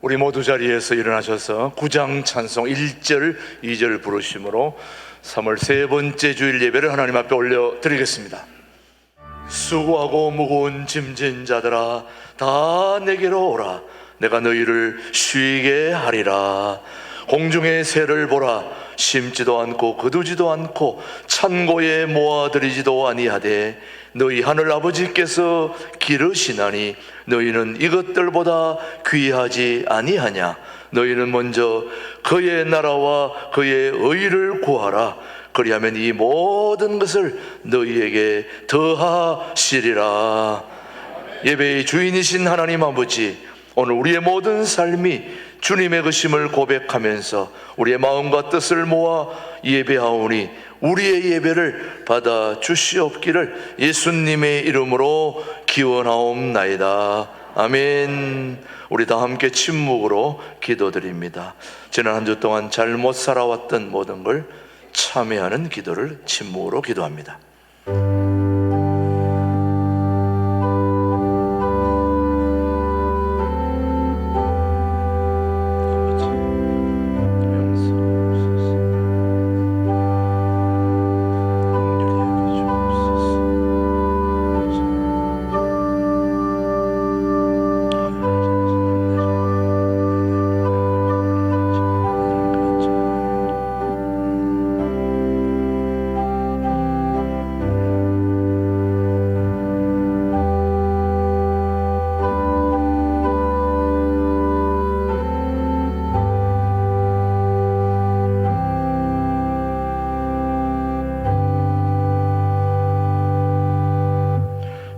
우리 모두 자리에서 일어나셔서 구장 찬송 1절, 2절 부르심으로 3월 세 번째 주일 예배를 하나님 앞에 올려드리겠습니다. 수고하고 무거운 짐진 자들아 다 내게로 오라. 내가 너희를 쉬게 하리라. 공중의 새를 보라. 심지도 않고 거두지도 않고 창고에 모아들이지도 아니하되 너희 하늘 아버지께서 기르시나니 너희는 이것들보다 귀하지 아니하냐. 너희는 먼저 그의 나라와 그의 의를 구하라. 그리하면 이 모든 것을 너희에게 더하시리라. 예배의 주인이신 하나님 아버지, 오늘 우리의 모든 삶이 주님의 것임을 고백하면서 우리의 마음과 뜻을 모아 예배하오니 우리의 예배를 받아 주시옵기를 예수님의 이름으로 기원하옵나이다. 아멘. 우리 다 함께 침묵으로 기도드립니다. 지난 한 주 동안 잘못 살아왔던 모든 걸 참회하는 기도를 침묵으로 기도합니다.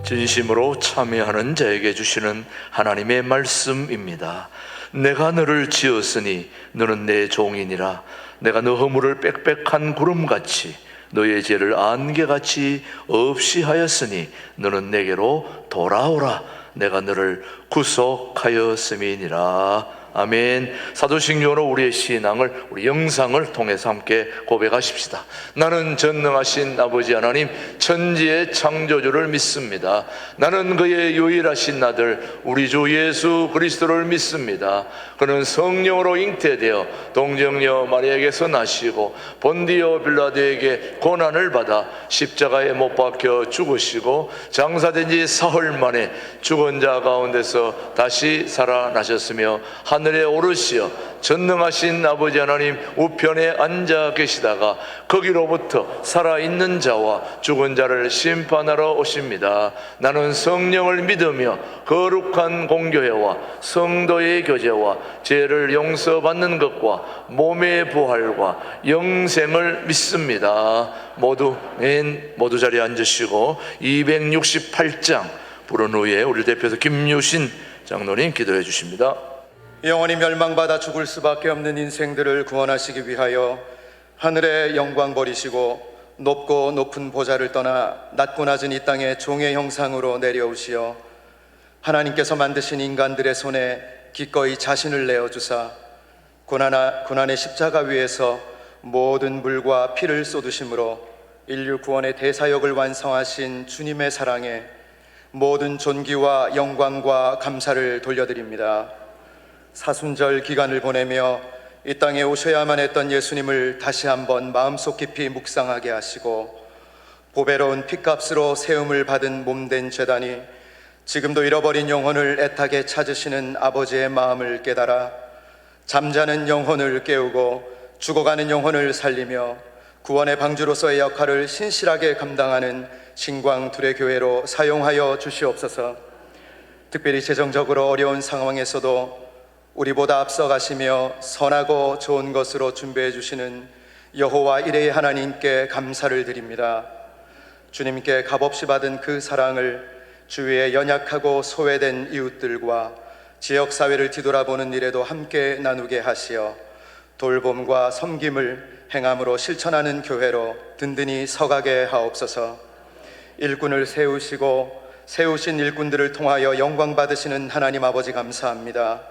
진심으로 참여하는 자에게 주시는 하나님의 말씀입니다. 내가 너를 지었으니 너는 내 종이니라. 내가 너 허물을 빽빽한 구름같이 너의 죄를 안개같이 없이 하였으니 너는 내게로 돌아오라. 내가 너를 구속하였음이니라. 아멘. 사도신경으로 우리의 신앙을, 우리 영상을 통해서 함께 고백하십시다. 나는 전능하신 아버지 하나님 천지의 창조주를 믿습니다. 나는 그의 유일하신 아들 우리 주 예수 그리스도를 믿습니다. 그는 성령으로 잉태되어 동정녀 마리아에게서 나시고 본디오 빌라도에게 고난을 받아 십자가에 못 박혀 죽으시고 장사된 지 사흘 만에 죽은 자 가운데서 다시 살아나셨으며 하늘에 오르시어 전능하신 아버지 하나님 우편에 앉아 계시다가 거기로부터 살아있는 자와 죽은 자를 심판하러 오십니다. 나는 성령을 믿으며 거룩한 공교회와 성도의 교제와 죄를 용서받는 것과 몸의 부활과 영생을 믿습니다. 모두 자리에 앉으시고 268장 부른 후에 우리 대표에서 김유신 장로님 기도해 주십니다. 영원히 멸망받아 죽을 수밖에 없는 인생들을 구원하시기 위하여 하늘의 영광 버리시고 높고 높은 보좌를 떠나 낮고 낮은 이 땅에 종의 형상으로 내려오시어 하나님께서 만드신 인간들의 손에 기꺼이 자신을 내어주사 고난의 십자가 위에서 모든 물과 피를 쏟으심으로 인류 구원의 대사역을 완성하신 주님의 사랑에 모든 존귀와 영광과 감사를 돌려드립니다. 사순절 기간을 보내며 이 땅에 오셔야만 했던 예수님을 다시 한번 마음속 깊이 묵상하게 하시고 보배로운 핏값으로 세움을 받은 몸된 제단이 지금도 잃어버린 영혼을 애타게 찾으시는 아버지의 마음을 깨달아 잠자는 영혼을 깨우고 죽어가는 영혼을 살리며 구원의 방주로서의 역할을 신실하게 감당하는 신광둘의 교회로 사용하여 주시옵소서. 특별히 재정적으로 어려운 상황에서도 우리보다 앞서가시며 선하고 좋은 것으로 준비해 주시는 여호와 이레의 하나님께 감사를 드립니다. 주님께 값없이 받은 그 사랑을 주위의 연약하고 소외된 이웃들과 지역사회를 뒤돌아보는 일에도 함께 나누게 하시어 돌봄과 섬김을 행함으로 실천하는 교회로 든든히 서가게 하옵소서. 일꾼을 세우시고 세우신 일꾼들을 통하여 영광 받으시는 하나님 아버지 감사합니다.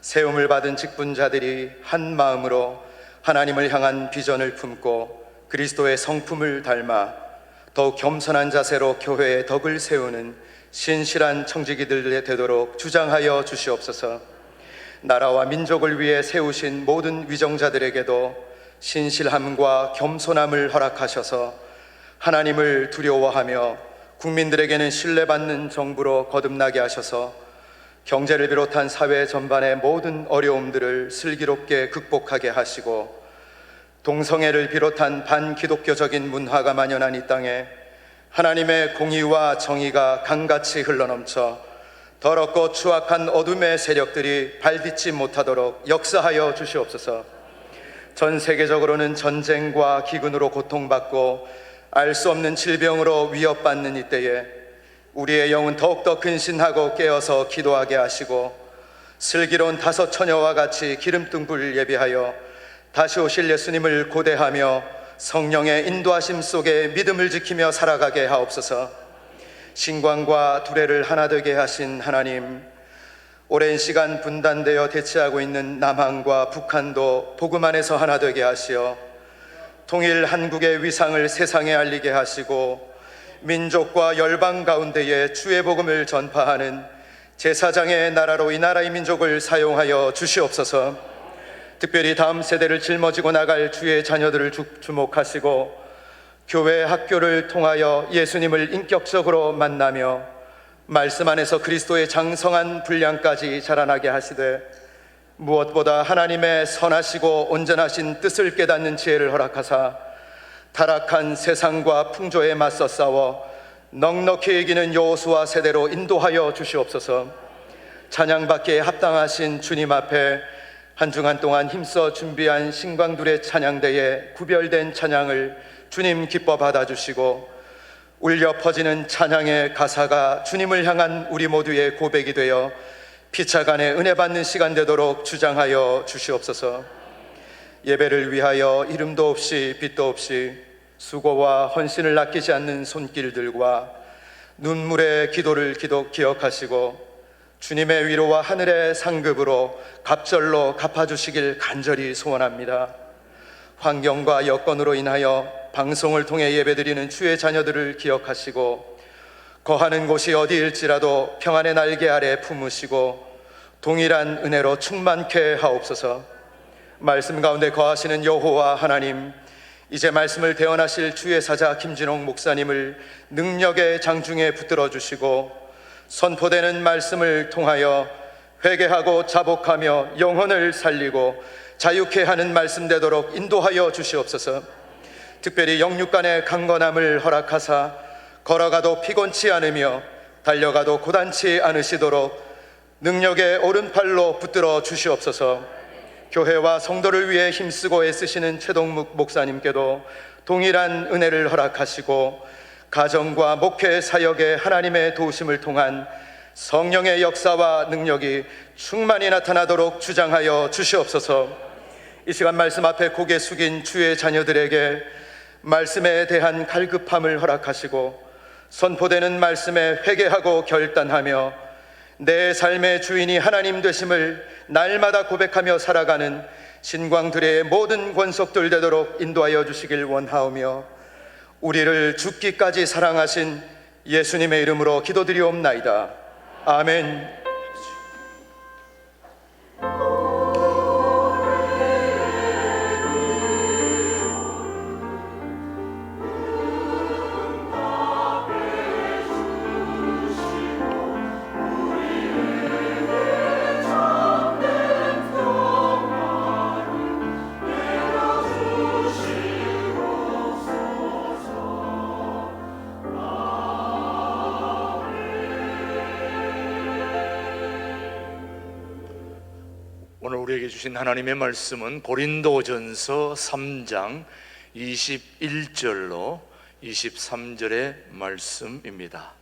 세움을 받은 직분자들이 한 마음으로 하나님을 향한 비전을 품고 그리스도의 성품을 닮아 더욱 겸손한 자세로 교회의 덕을 세우는 신실한 청지기들 되도록 주장하여 주시옵소서. 나라와 민족을 위해 세우신 모든 위정자들에게도 신실함과 겸손함을 허락하셔서 하나님을 두려워하며 국민들에게는 신뢰받는 정부로 거듭나게 하셔서 경제를 비롯한 사회 전반의 모든 어려움들을 슬기롭게 극복하게 하시고 동성애를 비롯한 반기독교적인 문화가 만연한 이 땅에 하나님의 공의와 정의가 강같이 흘러넘쳐 더럽고 추악한 어둠의 세력들이 발딛지 못하도록 역사하여 주시옵소서. 전 세계적으로는 전쟁과 기근으로 고통받고 알 수 없는 질병으로 위협받는 이때에 우리의 영은 더욱더 근신하고 깨어서 기도하게 하시고 슬기로운 다섯 처녀와 같이 기름등불을 예비하여 다시 오실 예수님을 고대하며 성령의 인도하심 속에 믿음을 지키며 살아가게 하옵소서. 신광과 두레를 하나 되게 하신 하나님, 오랜 시간 분단되어 대치하고 있는 남한과 북한도 복음 안에서 하나 되게 하시어 통일 한국의 위상을 세상에 알리게 하시고 민족과 열방 가운데에 주의 복음을 전파하는 제사장의 나라로 이 나라의 민족을 사용하여 주시옵소서. 특별히 다음 세대를 짊어지고 나갈 주의 자녀들을 주목하시고 교회 학교를 통하여 예수님을 인격적으로 만나며 말씀 안에서 그리스도의 장성한 분량까지 자라나게 하시되 무엇보다 하나님의 선하시고 온전하신 뜻을 깨닫는 지혜를 허락하사 타락한 세상과 풍조에 맞서 싸워 넉넉히 이기는 여호수아 세대로 인도하여 주시옵소서. 찬양받기에 합당하신 주님 앞에 한 주간 동안 힘써 준비한 신광둘의 찬양대에 구별된 찬양을 주님 기뻐 받아주시고 울려 퍼지는 찬양의 가사가 주님을 향한 우리 모두의 고백이 되어 피차간에 은혜 받는 시간 되도록 주장하여 주시옵소서. 예배를 위하여 이름도 없이 빛도 없이 수고와 헌신을 아끼지 않는 손길들과 눈물의 기도를 기억하시고 주님의 위로와 하늘의 상급으로 갑절로 갚아주시길 간절히 소원합니다. 환경과 여건으로 인하여 방송을 통해 예배드리는 주의 자녀들을 기억하시고 거하는 곳이 어디일지라도 평안의 날개 아래 품으시고 동일한 은혜로 충만케 하옵소서. 말씀 가운데 거하시는 여호와 하나님, 이제 말씀을 대언하실 주의 사자 김진홍 목사님을 능력의 장중에 붙들어 주시고 선포되는 말씀을 통하여 회개하고 자복하며 영혼을 살리고 자유케 하는 말씀 되도록 인도하여 주시옵소서. 특별히 영육간의 강건함을 허락하사 걸어가도 피곤치 않으며 달려가도 고단치 않으시도록 능력의 오른팔로 붙들어 주시옵소서. 교회와 성도를 위해 힘쓰고 애쓰시는 최동묵 목사님께도 동일한 은혜를 허락하시고 가정과 목회 사역에 하나님의 도우심을 통한 성령의 역사와 능력이 충만히 나타나도록 주장하여 주시옵소서. 이 시간 말씀 앞에 고개 숙인 주의 자녀들에게 말씀에 대한 갈급함을 허락하시고 선포되는 말씀에 회개하고 결단하며 내 삶의 주인이 하나님 되심을 날마다 고백하며 살아가는 신광들의 모든 권속들 되도록 인도하여 주시길 원하오며 우리를 죽기까지 사랑하신 예수님의 이름으로 기도드리옵나이다. 아멘. 오늘 우리에게 주신 하나님의 말씀은 고린도전서 3장 21절로 23절의 말씀입니다.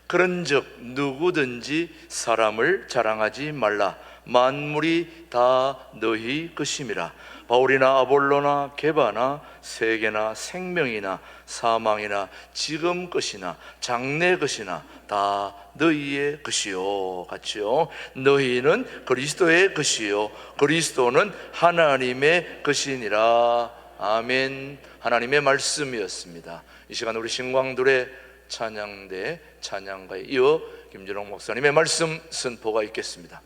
그런즉 누구든지 사람을 자랑하지 말라. 만물이 다 너희 것임이라. 바울이나 아볼로나 게바나 세계나 생명이나 사망이나 지금 것이나 장래 것이나 다 너희의 것이요. 같이요. 너희는 그리스도의 것이요 그리스도는 하나님의 것이니라. 아멘. 하나님의 말씀이었습니다. 이 시간 우리 신광둘의 찬양대 찬양가에 이어 김진홍 목사님의 말씀 선포가 있겠습니다.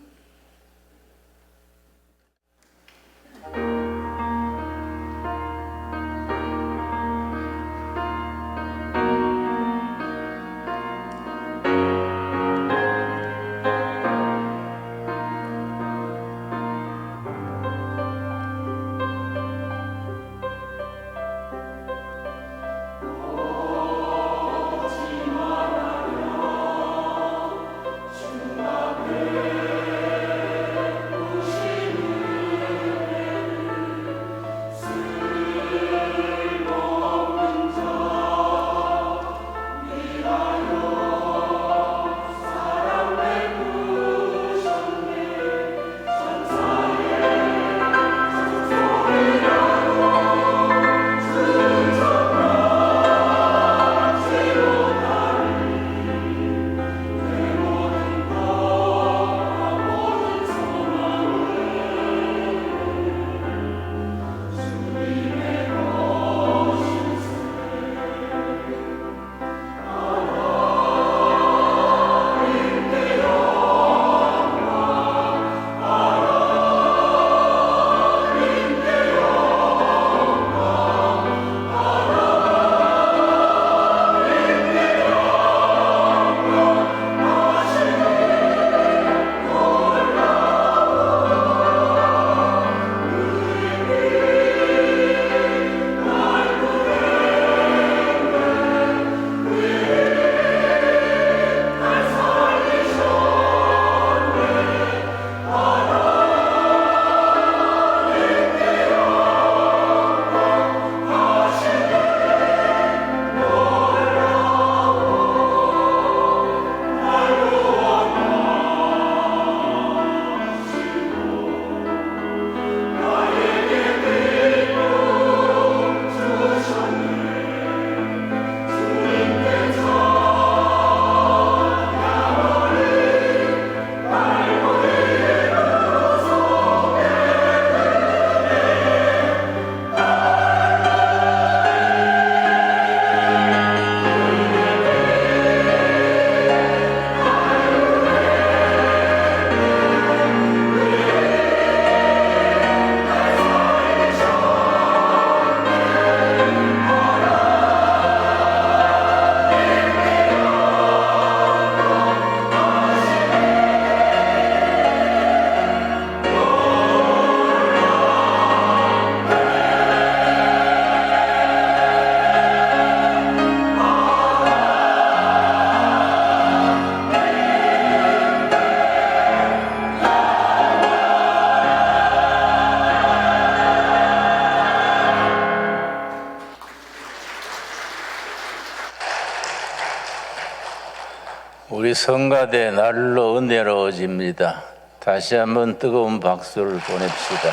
우리 성가대 날로 은혜로워집니다. 다시 한번 뜨거운 박수를 보냅시다.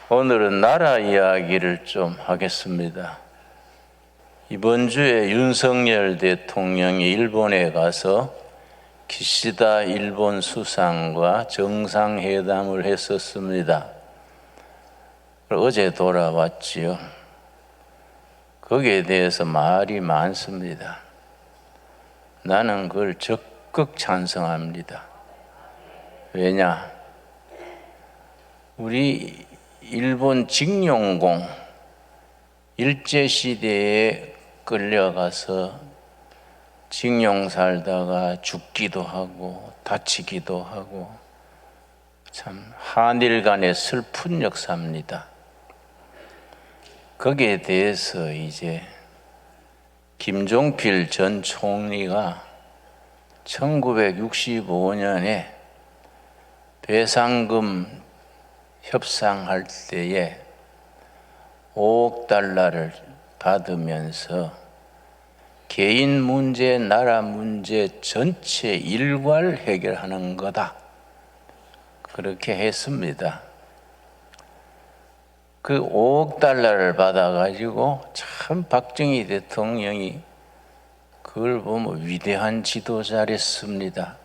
오늘은 나라 이야기를 좀 하겠습니다. 이번 주에 윤석열 대통령이 일본에 가서 기시다 일본 수상과 정상회담을 했었습니다. 어제 돌아왔지요. 거기에 대해서 말이 많습니다. 나는 그걸 적극 찬성합니다. 왜냐? 우리 일본 징용공 일제시대에 끌려가서 징용 살다가 죽기도 하고 다치기도 하고 참 한일 간의 슬픈 역사입니다. 거기에 대해서 이제 김종필 전 총리가 1965년에 배상금 협상할 때에 5억 달러를 받으면서 개인 문제, 나라 문제 전체 일괄 해결하는 거다. 그렇게 했습니다. 그 5억 달러를 받아가지고 참 박정희 대통령이 그걸 보면 위대한 지도자랬습니다.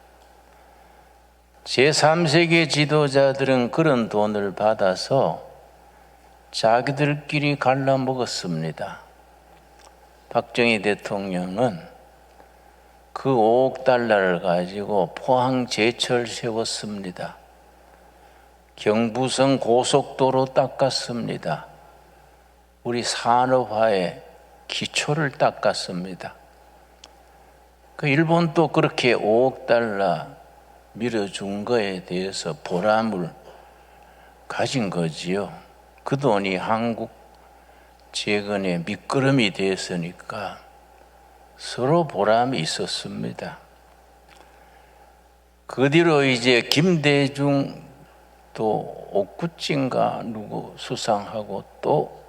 제3세계 지도자들은 그런 돈을 받아서 자기들끼리 갈라먹었습니다. 박정희 대통령은 그 5억 달러를 가지고 포항 제철 세웠습니다. 경부선 고속도로 닦았습니다. 우리 산업화의 기초를 닦았습니다. 그 일본도 그렇게 5억 달러 밀어준 거에 대해서 보람을 가진 거지요. 그 돈이 한국 재건의 밑거름이 됐으니까 서로 보람이 있었습니다. 그 뒤로 이제 김대중 또 옥구찌인가 누구 수상하고 또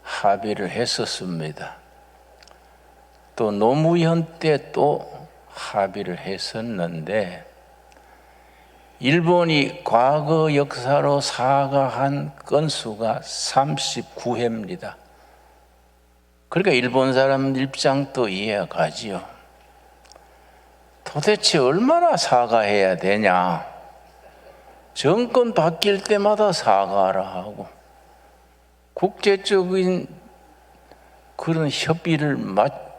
합의를 했었습니다. 또 노무현 때 또 합의를 했었는데 일본이 과거 역사로 사과한 건수가 39회입니다. 그러니까 일본 사람 입장도 이해가 가지요. 도대체 얼마나 사과해야 되냐? 정권 바뀔 때마다 사과하라 하고 국제적인 그런 협의를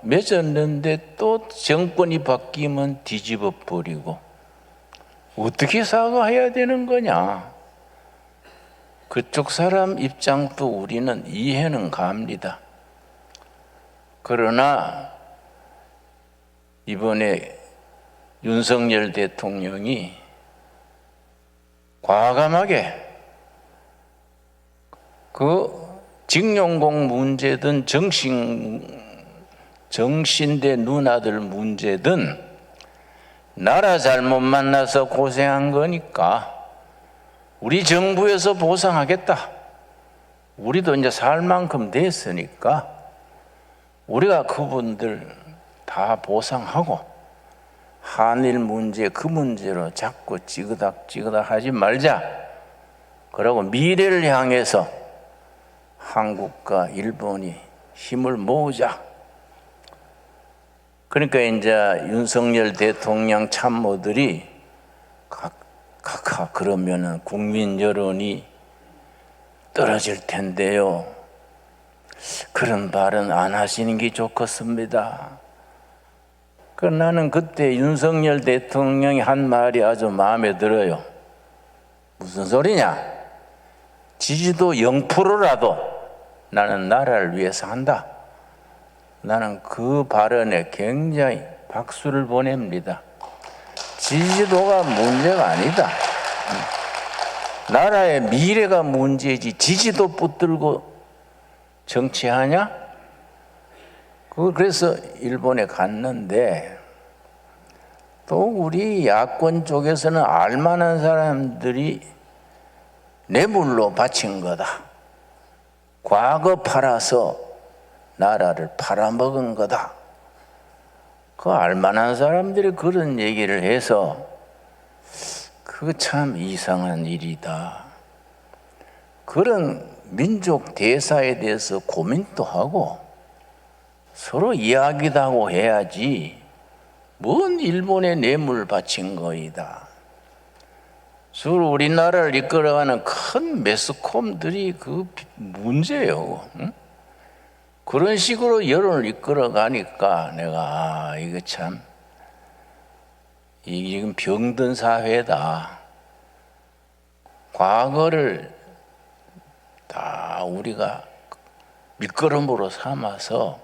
맺었는데 또 정권이 바뀌면 뒤집어 버리고 어떻게 사과해야 되는 거냐? 그쪽 사람 입장도 우리는 이해는 갑니다. 그러나 이번에 윤석열 대통령이 과감하게 그 징용공 문제든 정신대 누나들 문제든 나라 잘못 만나서 고생한 거니까 우리 정부에서 보상하겠다. 우리도 이제 살 만큼 됐으니까 우리가 그분들 다 보상하고 한일 문제 그 문제로 자꾸 찌그닥 하지 말자. 그러고 미래를 향해서 한국과 일본이 힘을 모으자. 그러니까 이제 윤석열 대통령 참모들이 각하 그러면은 국민 여론이 떨어질 텐데요. 그런 발언 안 하시는 게 좋겠습니다. 나는 그때 윤석열 대통령이 한 말이 아주 마음에 들어요. 무슨 소리냐? 지지도 0%라도 나는 나라를 위해서 한다. 나는 그 발언에 굉장히 박수를 보냅니다. 지지도가 문제가 아니다. 나라의 미래가 문제지 지지도 붙들고 정치하냐? 그래서 일본에 갔는데 또 우리 야권 쪽에서는 알만한 사람들이 뇌물로 바친 거다. 과거 팔아서 나라를 팔아먹은 거다. 그 알만한 사람들이 그런 얘기를 해서 그거 참 이상한 일이다. 그런 민족 대사에 대해서 고민도 하고 서로 이야기도 하고 해야지 뭔 일본에 뇌물 바친 거이다. 서로 우리나라를 이끌어가는 큰 매스컴들이 그 문제예요. 응? 그런 식으로 여론을 이끌어가니까 내가 이거 참 이게 지금 병든 사회다. 과거를 다 우리가 밑거름으로 삼아서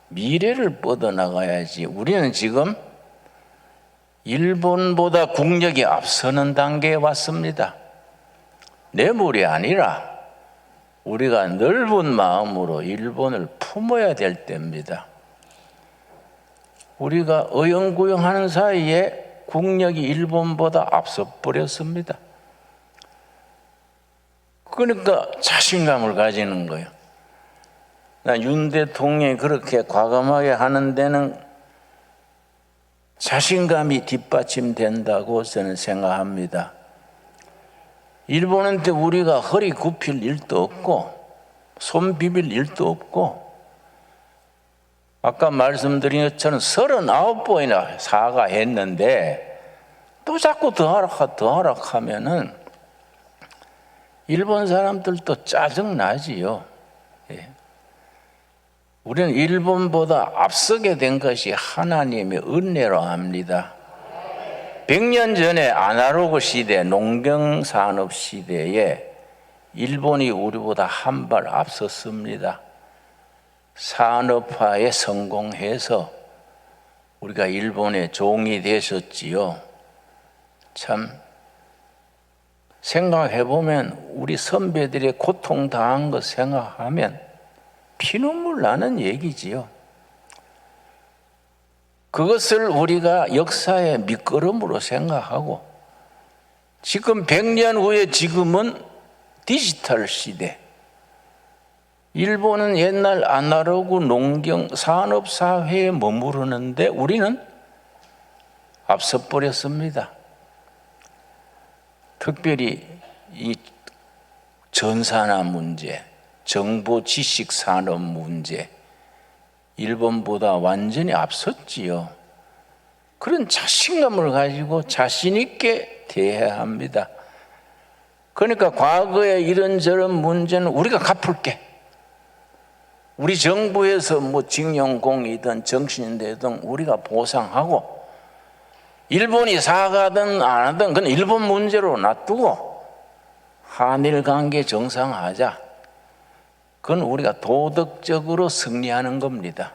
미래를 뻗어나가야지. 우리는 지금 일본보다 국력이 앞서는 단계에 왔습니다. 뇌물이 아니라 우리가 넓은 마음으로 일본을 품어야 될 때입니다. 우리가 어영부영하는 사이에 국력이 일본보다 앞서 버렸습니다. 그러니까 자신감을 가지는 거예요. 나 윤 대통령이 그렇게 과감하게 하는 데는 자신감이 뒷받침된다고 저는 생각합니다. 일본한테 우리가 허리 굽힐 일도 없고 손 비빌 일도 없고 아까 말씀드린 것처럼 39번이나 사과했는데 또 자꾸 더 하락하면은 일본 사람들도 짜증나지요. 예. 우리는 일본보다 앞서게 된 것이 하나님의 은혜로 합니다. 100년 전에 아날로그 시대, 농경산업 시대에 일본이 우리보다 한 발 앞섰습니다. 산업화에 성공해서 우리가 일본의 종이 되셨지요. 참 생각해보면 우리 선배들의 고통당한 것 생각하면 피눈물 나는 얘기지요. 그것을 우리가 역사의 밑거름으로 생각하고 지금 100년 후에 지금은 디지털 시대. 일본은 옛날 아날로그 농경 산업 사회에 머무르는데 우리는 앞서 버렸습니다. 특별히 이 전산화 문제, 정보 지식 산업 문제, 일본보다 완전히 앞섰지요. 그런 자신감을 가지고 자신 있게 대해야 합니다. 그러니까 과거에 이런저런 문제는 우리가 갚을게. 우리 정부에서 뭐 징용공이든 정신대든 우리가 보상하고 일본이 사과든 안 하든 그건 일본 문제로 놔두고 한일 관계 정상화하자. 그건 우리가 도덕적으로 승리하는 겁니다.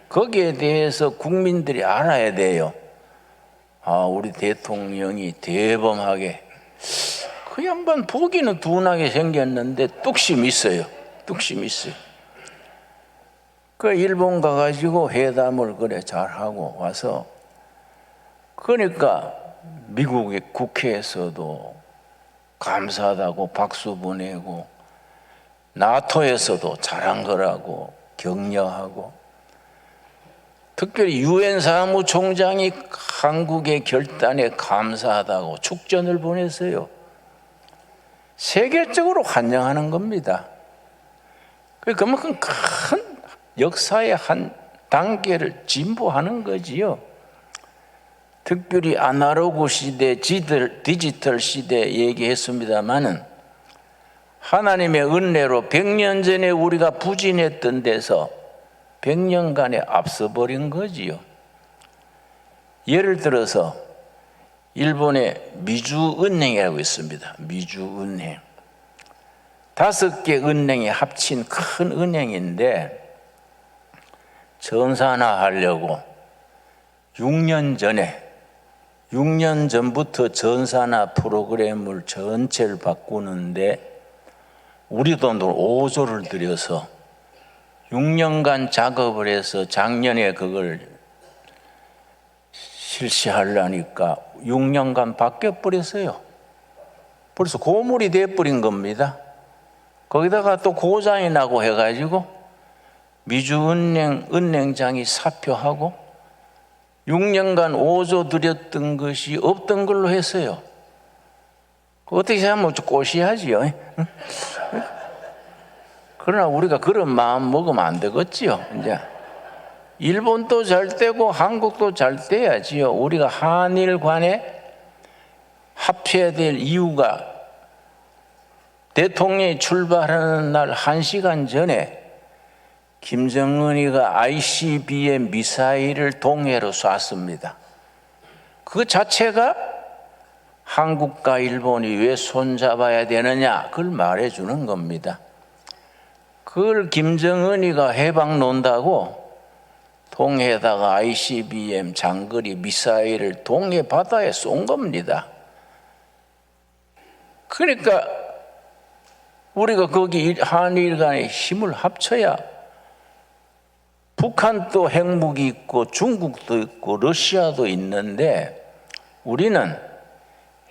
거기에 대해서 국민들이 알아야 돼요. 아, 우리 대통령이 대범하게 그 양반 보기는 둔하게 생겼는데 뚝심 있어요. 뚝심 있어요. 그 일본 가가지고 회담을 그래 잘하고 와서 그러니까 미국의 국회에서도 감사하다고 박수 보내고 나토에서도 잘한 거라고 격려하고 특별히 유엔 사무총장이 한국의 결단에 감사하다고 축전을 보냈어요. 세계적으로 환영하는 겁니다. 그만큼 큰 역사의 한 단계를 진보하는 거지요. 특별히 아날로그 시대, 디지털 시대 얘기했습니다마는 하나님의 은혜로 100년 전에 우리가 부진했던 데서 100년간에 앞서버린 거지요. 예를 들어서 일본의 미주은행이라고 있습니다. 미주은행. 5개 은행이 합친 큰 은행인데 전산화 하려고 6년 전부터 전산화 프로그램을 전체를 바꾸는데 우리 돈으로 5조를 들여서 6년간 작업을 해서 작년에 그걸 실시하려니까 6년간 바뀌어 버렸어요. 벌써 고물이 돼버린 겁니다. 거기다가 또 고장이 나고 해가지고 미주은행장이 사표하고 6년간 5조 들였던 것이 없던 걸로 했어요. 어떻게 하면 꼬시하지요. 그러나 우리가 그런 마음 먹으면 안 되겠지요. 이제 일본도 잘 되고 한국도 잘 돼야지요. 우리가 한일 간에 합해야 될 이유가 대통령이 출발하는 날 1시간 전에 김정은이가 ICBM 미사일을 동해로 쐈습니다. 그 자체가 한국과 일본이 왜 손잡아야 되느냐 그걸 말해주는 겁니다. 그걸 김정은이가 해방 논다고 동해에다가 ICBM 장거리 미사일을 동해 바다에 쏜 겁니다. 그러니까 우리가 거기 한일 간에 힘을 합쳐야 북한도 핵무기 있고 중국도 있고 러시아도 있는데 우리는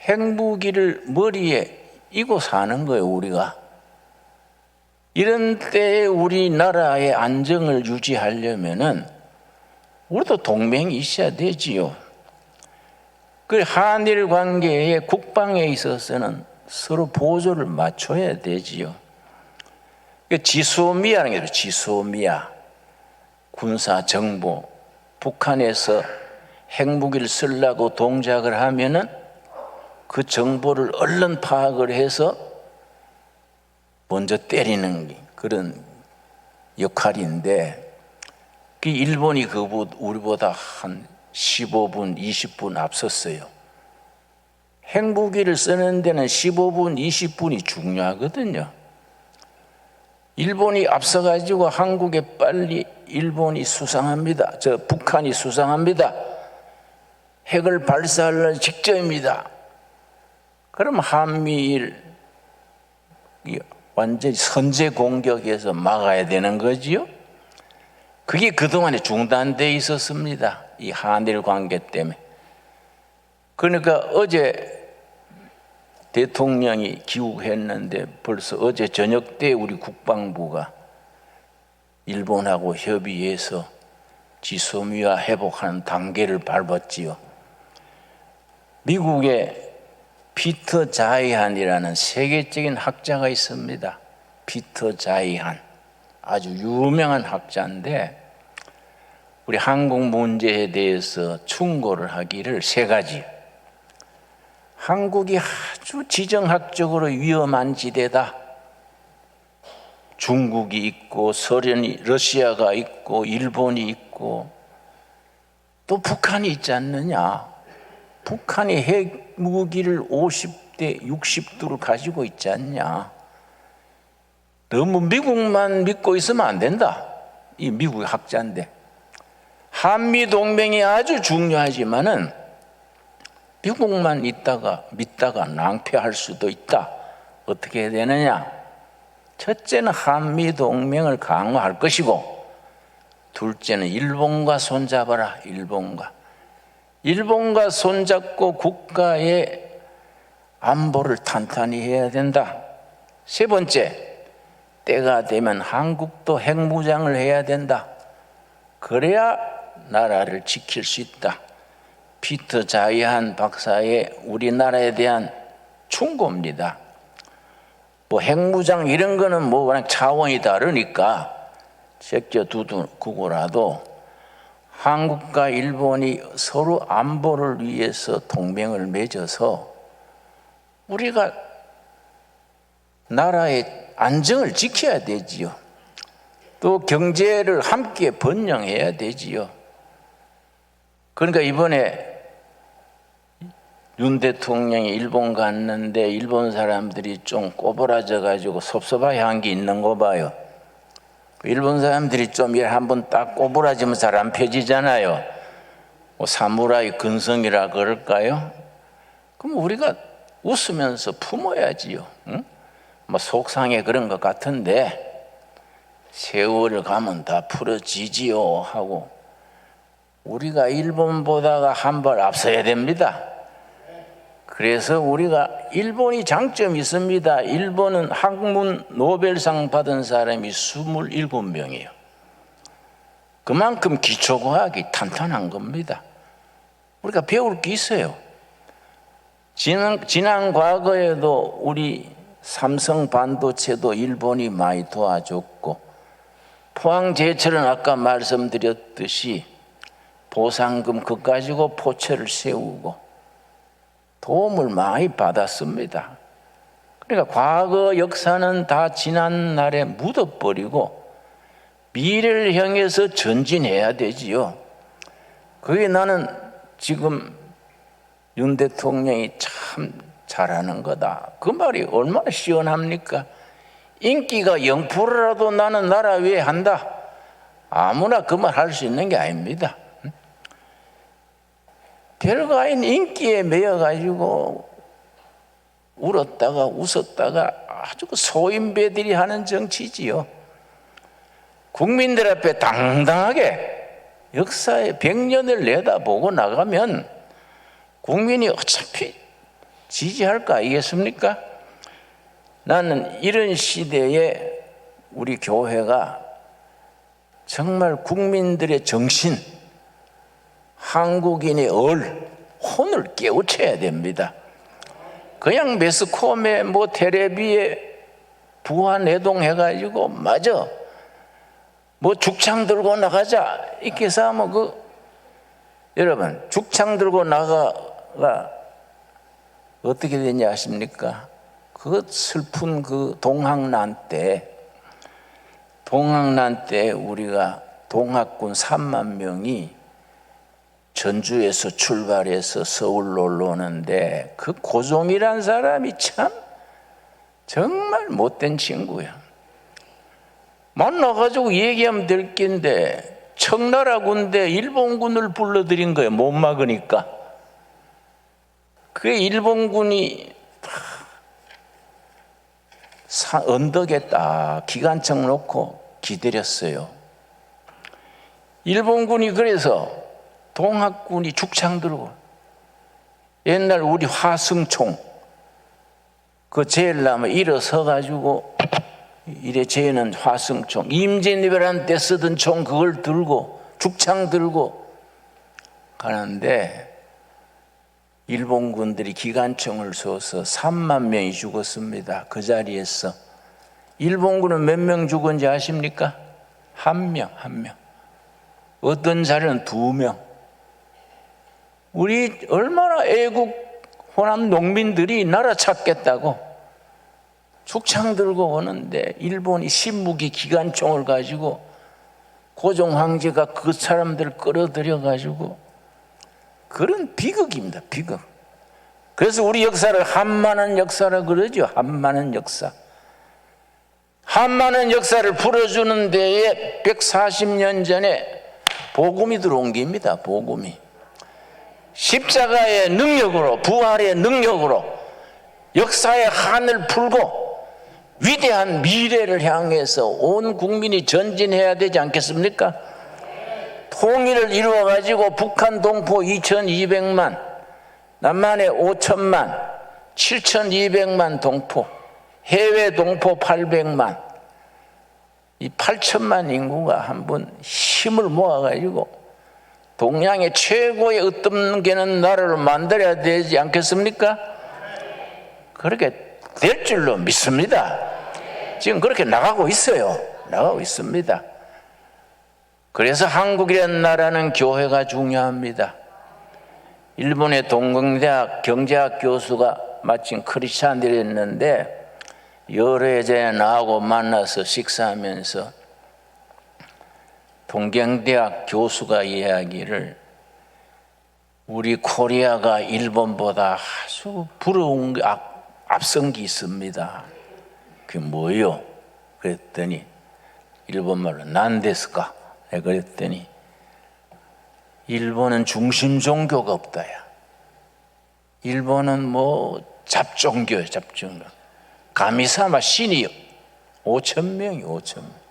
핵무기를 머리에 이고 사는 거예요. 우리가 이런 때에 우리나라의 안정을 유지하려면은 우리도 동맹이 있어야 되지요. 그 한일 관계의 국방에 있어서는 서로 보조를 맞춰야 되지요. 지소미아라는 게 지소미아 군사 정보, 북한에서 핵무기를 쓰려고 동작을 하면은 그 정보를 얼른 파악을 해서 먼저 때리는 그런 역할인데 그 일본이 우리보다 한 15분, 20분 앞섰어요. 핵무기를 쓰는 데는 15분, 20분이 중요하거든요. 일본이 앞서가지고 한국에 빨리 일본이 수상합니다. 북한이 수상합니다. 핵을 발사할 직전입니다. 그럼 한미일 완전히 선제 공격에서 막아야 되는 거지요. 그게 그동안에 중단되어 있었습니다. 이 한일 관계 때문에. 그러니까 어제 대통령이 귀국했는데 벌써 어제 저녁 때 우리 국방부가 일본하고 협의해서 지소미아 회복하는 단계를 밟았지요. 미국의 피터 자이한이라는 세계적인 학자가 있습니다. 피터 자이한 아주 유명한 학자인데 우리 한국 문제에 대해서 충고를 하기를 3가지. 한국이 아주 지정학적으로 위험한 지대다. 중국이 있고 러시아가 있고 일본이 있고 또 북한이 있지 않느냐. 북한이 핵무기를 50대 60두를 가지고 있지 않냐. 너무 미국만 믿고 있으면 안 된다. 이 미국의 학자인데 한미동맹이 아주 중요하지만은 미국만 믿다가 낭패할 수도 있다. 어떻게 해야 되느냐? 첫째는 한미동맹을 강화할 것이고 둘째는 일본과 손잡아라. 일본과 손잡고 국가의 안보를 탄탄히 해야 된다. 3번째, 때가 되면 한국도 핵무장을 해야 된다. 그래야 나라를 지킬 수 있다. 피터 자이한 박사의 우리나라에 대한 충고입니다. 핵무장 이런 거는 워낙 차원이 다르니까 제껴두고라도 한국과 일본이 서로 안보를 위해서 동맹을 맺어서 우리가 나라의 안정을 지켜야 되지요. 또 경제를 함께 번영해야 되지요. 그러니까 이번에 윤 대통령이 일본 갔는데 일본 사람들이 좀 꼬부라져 가지고 섭섭해한 게 있는 거 봐요. 일본 사람들이 좀 한번 딱 꼬부라지면 잘 안 펴지잖아요. 사무라이 근성이라 그럴까요? 그럼 우리가 웃으면서 품어야지요. 응? 속상해 그런 것 같은데 세월을 가면 다 풀어지지요 하고 우리가 일본보다가 한 발 앞서야 됩니다. 그래서 우리가 일본이 장점이 있습니다. 일본은 학문 노벨상 받은 사람이 27명이에요. 그만큼 기초과학이 탄탄한 겁니다. 우리가 배울 게 있어요. 지난 과거에도 우리 삼성 반도체도 일본이 많이 도와줬고, 포항제철은 아까 말씀드렸듯이 보상금 그거 가지고 포체를 세우고 도움을 많이 받았습니다. 그러니까 과거 역사는 다 지난 날에 묻어버리고 미래를 향해서 전진해야 되지요. 그게 나는 지금 윤 대통령이 참 잘하는 거다. 그 말이 얼마나 시원합니까? 인기가 0%라도 나는 나라 위해 한다. 아무나 그 말 할 수 있는 게 아닙니다. 별거 아닌 인기에 매여가지고 울었다가 웃었다가 아주 소인배들이 하는 정치지요. 국민들 앞에 당당하게 역사의 100년을 내다보고 나가면 국민이 어차피 지지할 거 아니겠습니까? 나는 이런 시대에 우리 교회가 정말 국민들의 정신, 한국인의 혼을 깨우쳐야 됩니다. 그냥 매스컴에 텔레비에 부화내동해가지고 맞아 죽창 들고 나가자 이렇게 해서 하면 여러분 죽창 들고 나가가 어떻게 되냐 아십니까? 그 슬픈 동학난 때 우리가 동학군 3만 명이 전주에서 출발해서 서울로 올라오는데 그 고종이란 사람이 참 정말 못된 친구야. 만나가지고 얘기하면 될 낀데 청나라 군대 일본군을 불러들인 거예요. 못 막으니까. 그게 일본군이 언덕에 딱 기관총 놓고 기다렸어요. 일본군이 그래서 동학군이 죽창 들고 옛날 우리 화승총 제일 나면 일어서 가지고 이래 쟤는 화승총 임진왜란 때 쓰던 총 그걸 들고 죽창 들고 가는데 일본군들이 기관총을 쏘서 3만 명이 죽었습니다. 그 자리에서 일본군은 몇 명 죽은지 아십니까? 한 명. 어떤 자리는 2명. 우리 얼마나 애국 호남 농민들이 나라 찾겠다고 죽창 들고 오는데 일본이 신무기 기관총을 가지고 고종 황제가 그 사람들을 끌어들여 가지고 그런 비극입니다. 비극. 그래서 우리 역사를 한만한 역사라 그러죠. 한만한 역사. 한만한 역사를 풀어주는 데에 140년 전에 복음이 들어온 겁니다. 복음이. 십자가의 능력으로, 부활의 능력으로 역사의 한을 풀고 위대한 미래를 향해서 온 국민이 전진해야 되지 않겠습니까? 통일을 이루어가지고 북한 동포 2200만, 남한에 5천만, 7200만 동포, 해외 동포 800만, 이 8천만 인구가 한번 힘을 모아가지고 동양의 최고의 으뜸게는 나라를 만들어야 되지 않겠습니까? 그렇게 될 줄로 믿습니다. 지금 그렇게 나가고 있어요. 나가고 있습니다. 그래서 한국이라는 나라는 교회가 중요합니다. 일본의 동경대학 경제학 교수가 마침 크리스찬들이었는데 여러 여자에 나하고 만나서 식사하면서 동경대학 교수가 이야기를 우리 코리아가 일본보다 아주 부러운 앞선 게 있습니다. 그게 뭐예요? 그랬더니 일본말로 난데스까? 그랬더니 일본은 중심 종교가 없다야. 일본은 잡종교예요. 잡종교. 가미사마 신이 5,000명이 5,000명.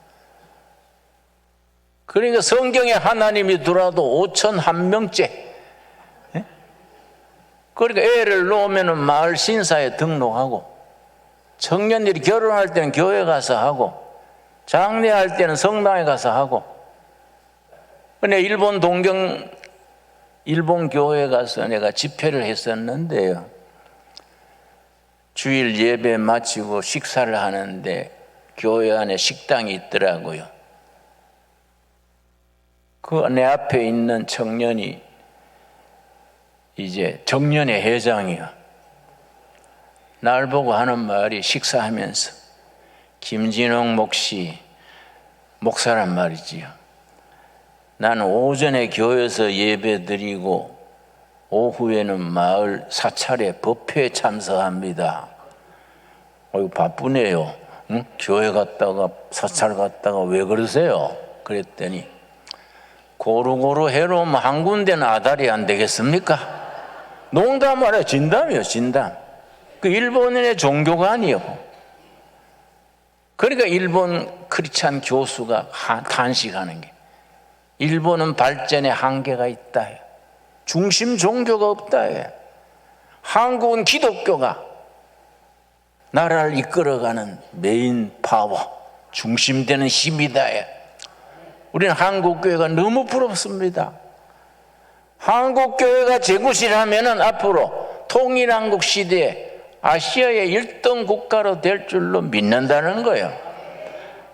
그러니까 성경에 하나님이 들어와도 5,001명째. 그러니까 애를 놓으면 마을 신사에 등록하고, 청년들이 결혼할 때는 교회 가서 하고, 장례할 때는 성당에 가서 하고, 근데 일본 교회에 가서 내가 집회를 했었는데요. 주일 예배 마치고 식사를 하는데 교회 안에 식당이 있더라고요. 그 내 앞에 있는 청년이 이제 정년의 회장이야. 날 보고 하는 말이 식사하면서 김진홍 목사란 말이지요. 나는 오전에 교회에서 예배 드리고 오후에는 마을 사찰에 법회에 참석합니다. 바쁘네요. 응? 교회 갔다가 사찰 갔다가 왜 그러세요? 그랬더니 고루고루 해놓으면 한 군데는 아다리 안 되겠습니까? 농담 말해 진담이요, 진담. 그 일본인의 종교가 아니에요. 그러니까 일본 크리스찬 교수가 탄식하는 게 일본은 발전에 한계가 있다. 중심 종교가 없다. 한국은 기독교가 나라를 이끌어가는 메인 파워, 중심되는 힘이다. 우리는 한국교회가 너무 부럽습니다. 한국교회가 제구시라면 앞으로 통일한국 시대에 아시아의 1등 국가로 될 줄로 믿는다는 거예요.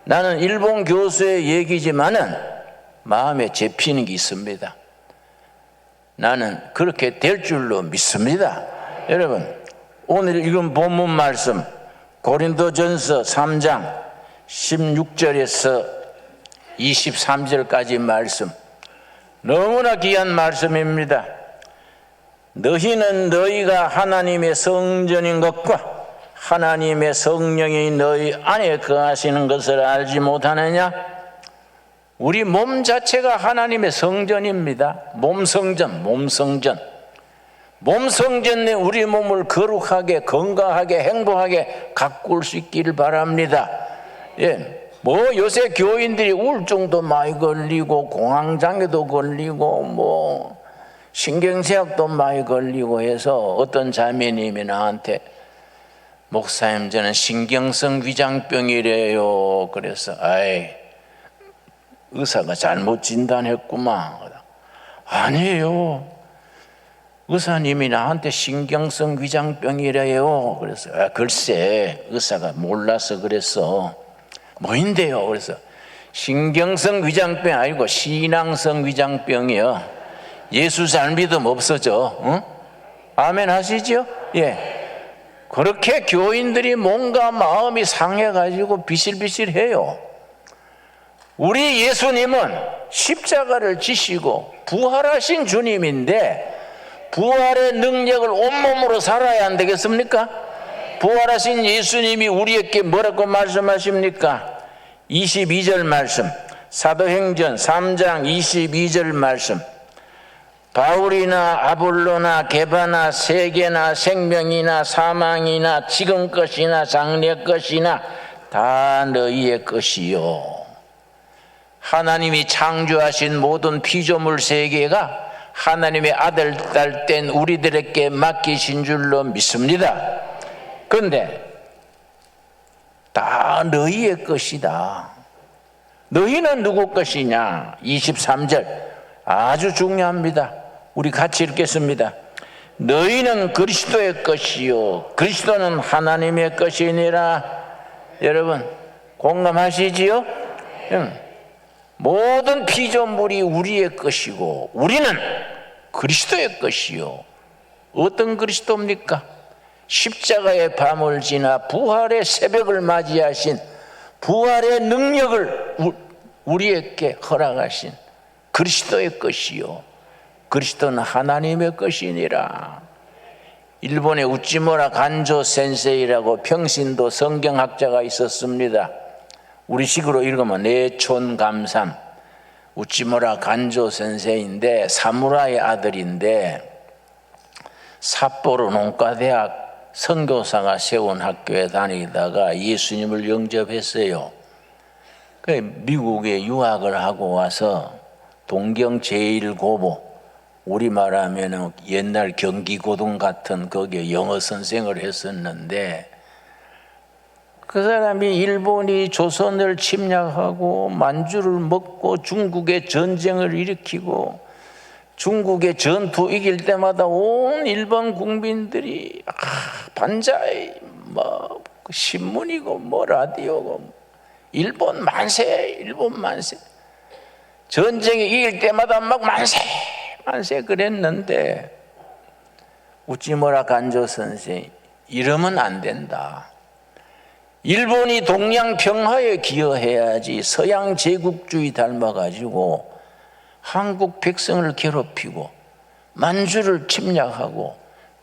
나는 일본 교수의 얘기지만은 마음에 접히는 게 있습니다. 나는 그렇게 될 줄로 믿습니다. 여러분, 오늘 읽은 본문 말씀 고린도전서 3장 16절에서 23절까지 말씀 너무나 귀한 말씀입니다. 너희는 너희가 하나님의 성전인 것과 하나님의 성령이 너희 안에 거하시는 것을 알지 못하느냐? 우리 몸 자체가 하나님의 성전입니다. 몸성전 내 우리 몸을 거룩하게 건강하게 행복하게 가꿀 수 있기를 바랍니다. 요새 교인들이 우울증도 많이 걸리고 공황장애도 걸리고 신경쇠약도 많이 걸리고 해서 어떤 자매님이 나한테 목사님 저는 신경성 위장병이래요. 그래서 의사가 잘못 진단했구만. 아니에요. 의사님이 나한테 신경성 위장병이래요. 그래서 글쎄 의사가 몰라서 그랬어. 뭐인데요? 그래서 신경성 위장병이 아니고 신앙성 위장병이요. 예수 잘 믿으면 없어져. 응? 아멘 하시죠? 그렇게 교인들이 뭔가 마음이 상해가지고 비실비실해요. 우리 예수님은 십자가를 지시고 부활하신 주님인데 부활의 능력을 온몸으로 살아야 안 되겠습니까? 부활하신 예수님이 우리에게 뭐라고 말씀하십니까? 22절 말씀, 사도행전 3장 22절 말씀. 바울이나 아볼로나 게바나 세계나 생명이나 사망이나 지금 것이나 장래 것이나 다 너희의 것이요. 하나님이 창조하신 모든 피조물 세계가 하나님의 아들, 딸 된 우리들에게 맡기신 줄로 믿습니다. 그런데 다 너희의 것이다. 너희는 누구 것이냐? 23절 아주 중요합니다. 우리 같이 읽겠습니다. 너희는 그리스도의 것이요 그리스도는 하나님의 것이니라. 여러분 공감하시지요? 모든 피조물이 우리의 것이고 우리는 그리스도의 것이요. 어떤 그리스도입니까? 십자가의 밤을 지나 부활의 새벽을 맞이하신 부활의 능력을 우리에게 허락하신 그리스도의 것이요 그리스도는 하나님의 것이니라. 일본의 우찌무라 간조 센세이라고 평신도 성경학자가 있었습니다. 우리식으로 읽으면 내촌감삼. 우찌무라 간조 센세이인데 사무라이 아들인데 삿포로 농과대학 선교사가 세운 학교에 다니다가 예수님을 영접했어요. 미국에 유학을 하고 와서 동경 제1고보, 우리 말하면 옛날 경기고등 같은 거기에 영어 선생을 했었는데 그 사람이 일본이 조선을 침략하고 만주를 먹고 중국에 전쟁을 일으키고 중국의 전투 이길 때마다 온 일본 국민들이 반자이 뭐 신문이고 뭐 라디오고 일본 만세, 일본 만세. 전쟁에 이길 때마다 막 만세, 만세 그랬는데 우찌무라 간조 선생 이러면 안 된다. 일본이 동양 평화에 기여해야지 서양 제국주의 닮아가지고 한국 백성을 괴롭히고 만주를 침략하고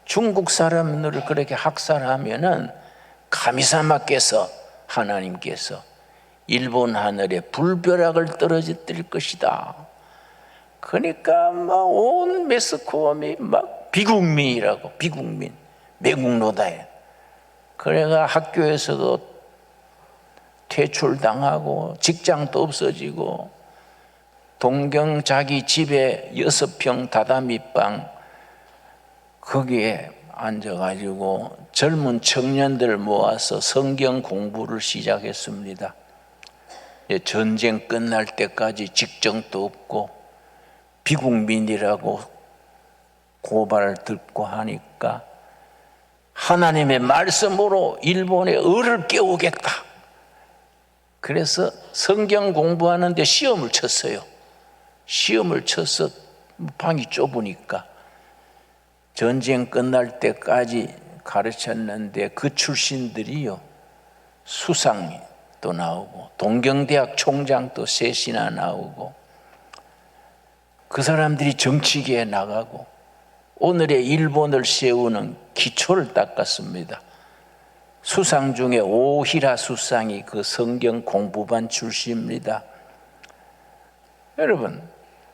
중국 사람들을 그렇게 학살하면은 가미사마께서 하나님께서 일본 하늘에 불벼락을 떨어뜨릴 것이다. 그러니까 막 온 매스컴이 막 비국민이라고, 비국민, 매국노다에. 그래가 학교에서도 퇴출당하고 직장도 없어지고 동경 자기 집에 6평 다다미방 거기에 앉아가지고 젊은 청년들 모아서 성경 공부를 시작했습니다. 전쟁 끝날 때까지 직정도 없고 비국민이라고 고발을 듣고 하니까 하나님의 말씀으로 일본의 을을 깨우겠다. 그래서 성경 공부하는데 시험을 쳤어요. 시험을 쳐서 방이 좁으니까 전쟁 끝날 때까지 가르쳤는데 그 출신들이요 수상도 나오고 동경대학 총장도 셋이나 나오고 그 사람들이 정치계에 나가고 오늘의 일본을 세우는 기초를 닦았습니다. 수상 중에 오히라 수상이 그 성경 공부반 출신입니다. 여러분,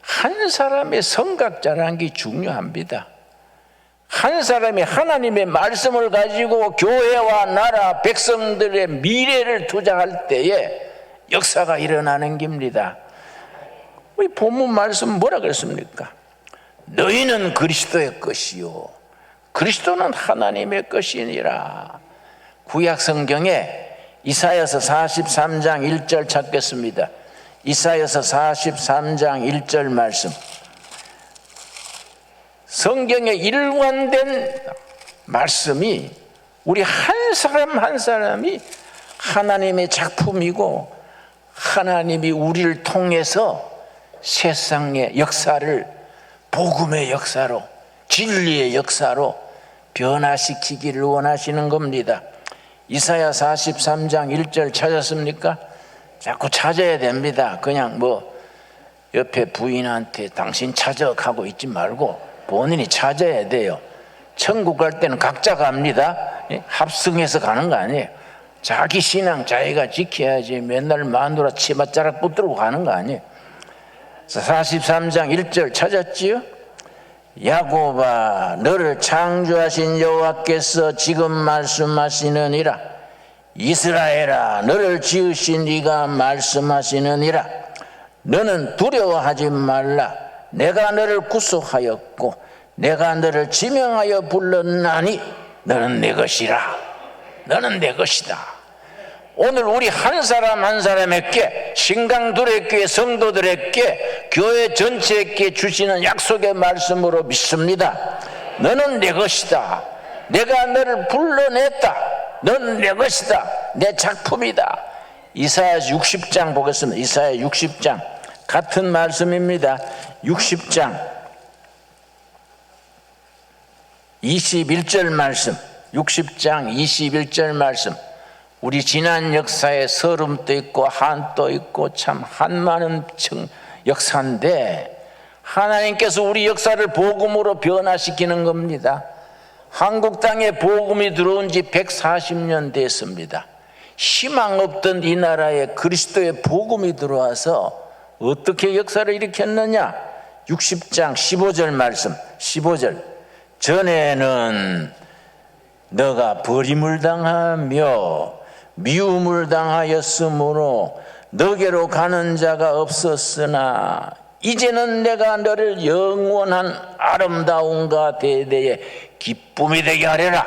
한 사람의 성각자라는 게 중요합니다. 한 사람이 하나님의 말씀을 가지고 교회와 나라 백성들의 미래를 투자할 때에 역사가 일어나는 겁니다. 우리 본문 말씀 뭐라 그랬습니까? 너희는 그리스도의 것이요 그리스도는 하나님의 것이니라. 구약 성경에 이사야서 43장 1절 찾겠습니다. 이사야서 43장 1절 말씀. 성경에 일관된 말씀이 우리 한 사람 한 사람이 하나님의 작품이고 하나님이 우리를 통해서 세상의 역사를 복음의 역사로 진리의 역사로 변화시키기를 원하시는 겁니다. 이사야 43장 1절 찾았습니까? 자꾸 찾아야 됩니다. 그냥 뭐 옆에 부인한테 당신 찾아 가고 있지 말고 본인이 찾아야 돼요. 천국 갈 때는 각자 갑니다. 합승해서 가는 거 아니에요. 자기 신앙 자기가 지켜야지 맨날 마누라 치맛자락 붙들고 가는 거 아니에요. 43장 1절 찾았지요? 야곱아 너를 창조하신 여호와께서 지금 말씀하시느니라. 이스라엘아 너를 지으신 이가 말씀하시느니라. 너는 두려워하지 말라. 내가 너를 구속하였고 내가 너를 지명하여 불렀나니 너는 내 것이라. 너는 내 것이다. 오늘 우리 한 사람 한 사람에게 신강들에게 성도들에게 교회 전체에게 주시는 약속의 말씀으로 믿습니다. 너는 내 것이다. 내가 너를 불러냈다. 너는 내 것이다. 내 작품이다. 이사야 60장 보겠습니다. 이사야 60장 같은 말씀입니다. 60장 21절 말씀. 60장 21절 말씀. 우리 지난 역사에 서름도 있고 한도 있고 참 한많은 역사인데 하나님께서 우리 역사를 복음으로 변화시키는 겁니다. 한국 땅에 복음이 들어온 지 140년 됐습니다. 희망 없던 이 나라에 그리스도의 복음이 들어와서 어떻게 역사를 일으켰느냐? 60장 15절 말씀. 15절. 전에는 너가 버림을 당하며 미움을 당하였으므로 너게로 가는 자가 없었으나 이제는 내가 너를 영원한 아름다움과 대대의 기쁨이 되게 하리라.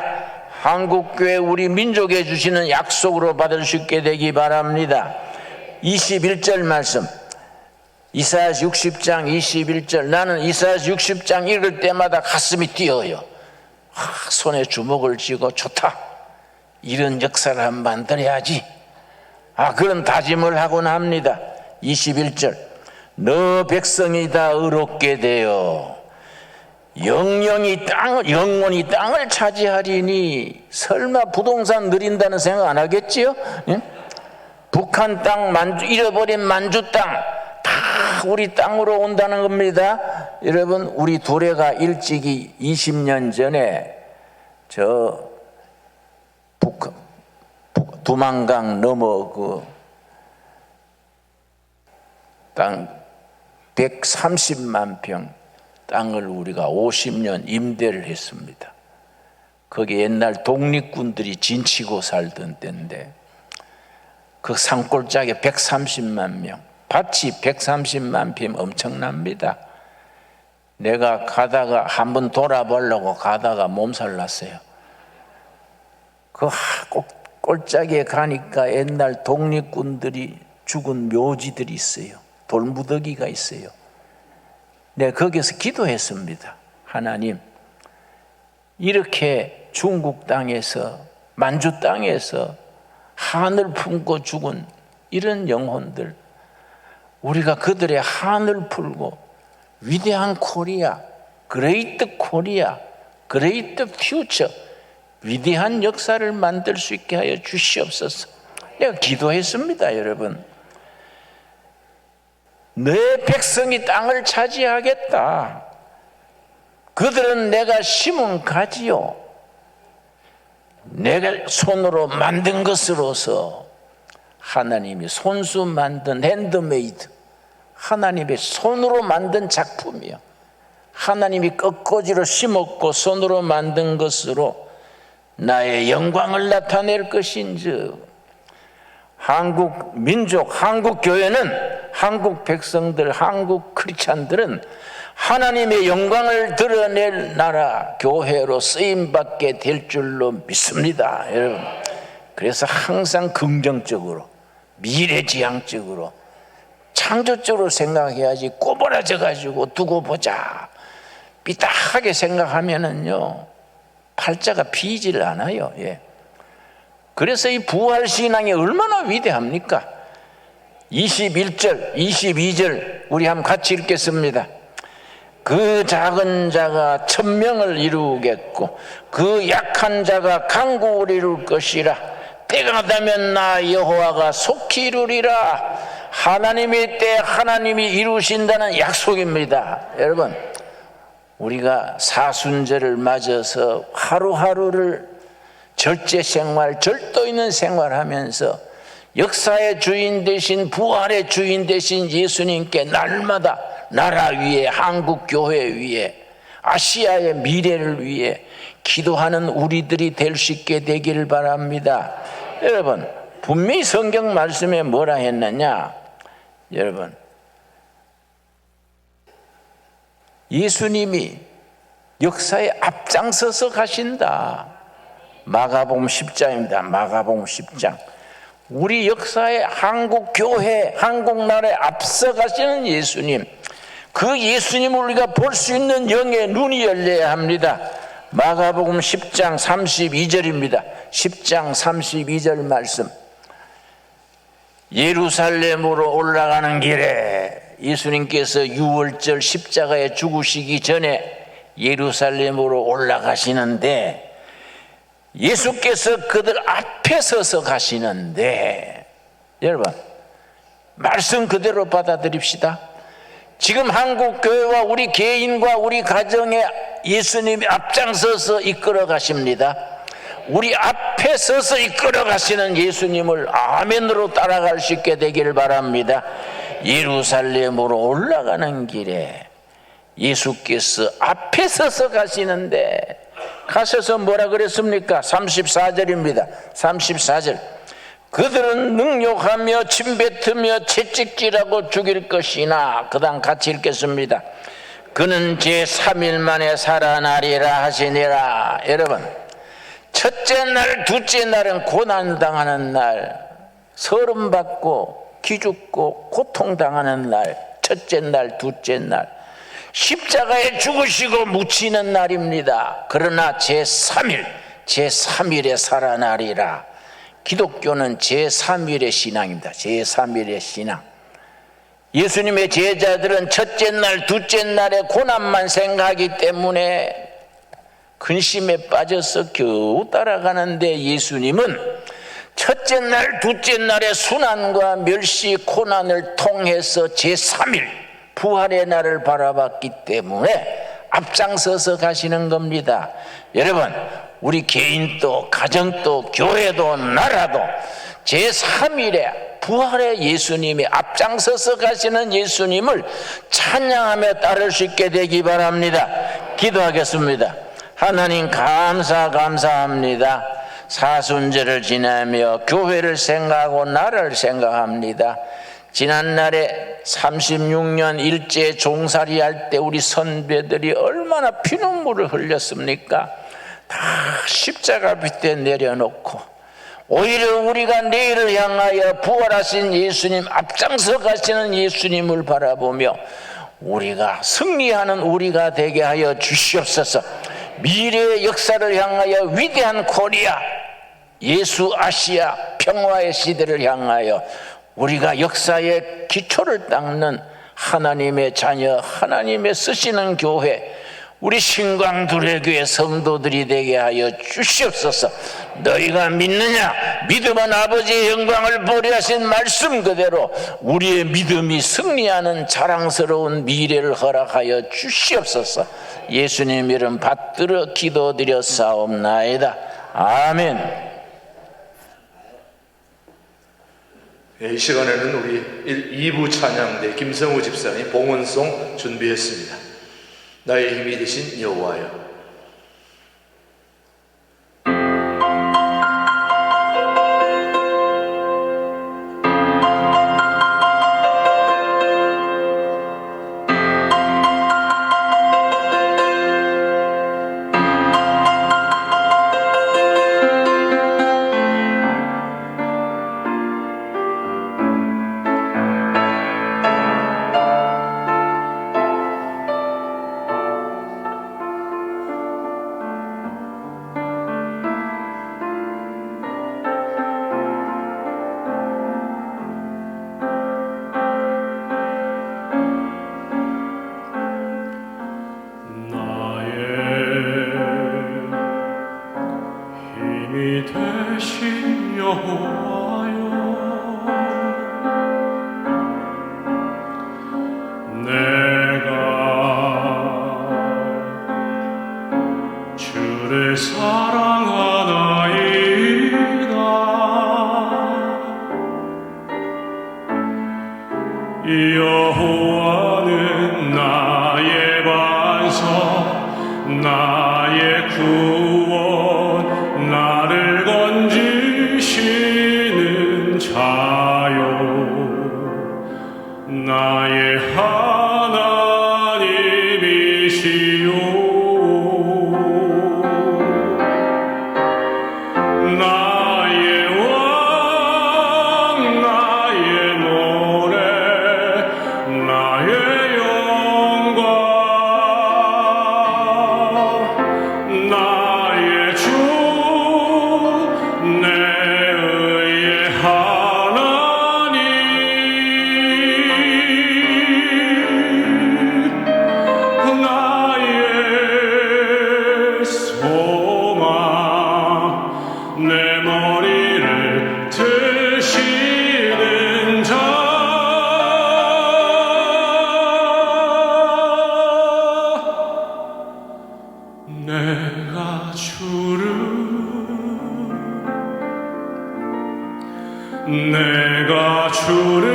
한국교회 우리 민족에 주시는 약속으로 받을 수 있게 되기 바랍니다. 21절 말씀, 이사야서 60장 21절. 나는 이사야서 60장 읽을 때마다 가슴이 뛰어요. 손에 주먹을 쥐고 좋다, 이런 역사를 한번 만들어야지, 그런 다짐을 하곤 합니다. 21절, 너 백성이 다 의롭게 되어 영원히 땅을 차지하리니. 설마 부동산 누린다는 생각 안 하겠지요? 예? 북한 땅, 잃어버린 만주 땅 다 우리 땅으로 온다는 겁니다. 여러분, 우리 두레가 일찍이 20년 전에 저 두만강 넘어 그 땅 130만 평 땅을 우리가 50년 임대를 했습니다. 거기 옛날 독립군들이 진치고 살던 때인데 그 산골짜기에 130만 명, 밭이 130만 평, 엄청납니다. 내가 가다가 한번 돌아보려고 가다가 몸살 났어요. 그 꼴짜기에 가니까 옛날 독립군들이 죽은 묘지들이 있어요. 돌무더기가 있어요. 내가 거기서 기도했습니다. 하나님, 이렇게 중국 땅에서, 만주 땅에서 한을 품고 죽은 이런 영혼들, 우리가 그들의 한을 풀고 위대한 코리아, 그레이트 코리아, 그레이트 퓨처, 위대한 역사를 만들 수 있게 하여 주시옵소서. 내가 기도했습니다. 여러분, 내 백성이 땅을 차지하겠다. 그들은 내가 심은 가지요, 내가 손으로 만든 것으로서, 하나님이 손수 만든 핸드메이드, 하나님의 손으로 만든 작품이요, 하나님이 꺾어지로 심었고 손으로 만든 것으로 나의 영광을 나타낼 것인즉, 한국 민족, 한국 교회는, 한국 백성들, 한국 크리스찬들은 하나님의 영광을 드러낼 나라, 교회로 쓰임받게 될 줄로 믿습니다. 여러분, 그래서 항상 긍정적으로, 미래지향적으로, 창조적으로 생각해야지 꼬부라져 가지고 두고 보자 삐딱하게 생각하면은요 팔자가 피질 않아요. 예. 그래서 이 부활신앙이 얼마나 위대합니까? 21절 22절 우리 한번 같이 읽겠습니다. 그 작은 자가 천명을 이루겠고 그 약한 자가 강국을 이룰 것이라. 때가 되면 나 여호와가 속히 이루리라. 하나님의 때 하나님이 이루신다는 약속입니다. 여러분, 우리가 사순절을 맞아서 하루하루를 절제 생활, 절도 있는 생활하면서 역사의 주인 되신, 부활의 주인 되신 예수님께 날마다 나라 위에, 한국 교회 위에, 아시아의 미래를 위해 기도하는 우리들이 될 수 있게 되기를 바랍니다. 여러분, 분명히 성경 말씀에 뭐라 했느냐? 여러분, 예수님이 역사에 앞장서서 가신다. 마가복음 10장입니다. 마가복음 10장. 우리 역사의 한국 교회, 한국 나라에 앞서 가시는 예수님, 그 예수님을 우리가 볼 수 있는 영의 눈이 열려야 합니다. 마가복음 10장 32절입니다. 10장 32절 말씀. 예루살렘으로 올라가는 길에 예수님께서 유월절 십자가에 죽으시기 전에 예루살렘으로 올라가시는데 예수께서 그들 앞에 서서 가시는데, 여러분, 말씀 그대로 받아들입시다. 지금 한국 교회와 우리 개인과 우리 가정에 예수님이 앞장서서 이끌어 가십니다. 우리 앞에 서서 이끌어 가시는 예수님을 아멘으로 따라갈 수 있게 되기를 바랍니다. 예루살렘으로 올라가는 길에 예수께서 앞에 서서 가시는데, 가셔서 뭐라 그랬습니까? 34절입니다. 34절. 그들은 능욕하며 침뱉으며 채찍질하고 죽일 것이나, 그 다음 같이 읽겠습니다. 그는 제3일 만에 살아나리라 하시니라. 여러분, 첫째 날, 둘째 날은 고난당하는 날, 서름받고 기죽고 고통당하는 날, 첫째 날, 둘째 날, 십자가에 죽으시고 묻히는 날입니다. 그러나 제3일, 제3일에 살아나리라. 기독교는 제3일의 신앙입니다. 제3일의 신앙. 예수님의 제자들은 첫째 날, 둘째 날의 고난만 생각하기 때문에 근심에 빠져서 겨우 따라가는데, 예수님은 첫째 날, 둘째 날의 순환과 멸시, 고난을 통해서 제3일 부활의 날을 바라봤기 때문에 앞장서서 가시는 겁니다. 여러분, 우리 개인도 가정도 교회도 나라도 제3일에 부활의 예수님이 앞장서서 가시는 예수님을 찬양하며 따를 수 있게 되기 바랍니다. 기도하겠습니다. 하나님 감사합니다. 사순절을 지나며 교회를 생각하고 나라를 생각합니다. 지난날에 36년 일제 종살이 할 때 우리 선배들이 얼마나 피눈물을 흘렸습니까? 다 십자가 밑에 내려놓고 오히려 우리가 내일을 향하여 부활하신 예수님, 앞장서 가시는 예수님을 바라보며 우리가 승리하는 우리가 되게 하여 주시옵소서. 미래의 역사를 향하여 위대한 코리아, 예수 아시아 평화의 시대를 향하여 우리가 역사의 기초를 닦는 하나님의 자녀, 하나님의 쓰시는 교회, 우리 신광두레교회 성도들이 되게 하여 주시옵소서. 너희가 믿느냐? 믿음은 아버지의 영광을 보려 하신 말씀 그대로 우리의 믿음이 승리하는 자랑스러운 미래를 허락하여 주시옵소서. 예수님 이름 받들어 기도드려 사옵나이다. 아멘. 이 시간에는 우리 2부 찬양대 김성우 집사님 봉헌송 준비했습니다. 나의 힘이 되신 여호와여. 되신 여호와여, 내가 주를 사랑하나이다. 여호와는 나의 반석, 나의 구원, 나를 건지시는 자요, 나의 하나님이시요, 나의 왕, 나의 노래, 나의 영광, 나의 주, 내 의의 하나님, 나의 소망, 내 머리를 드시는 자, 내가 주를, 내가 주를,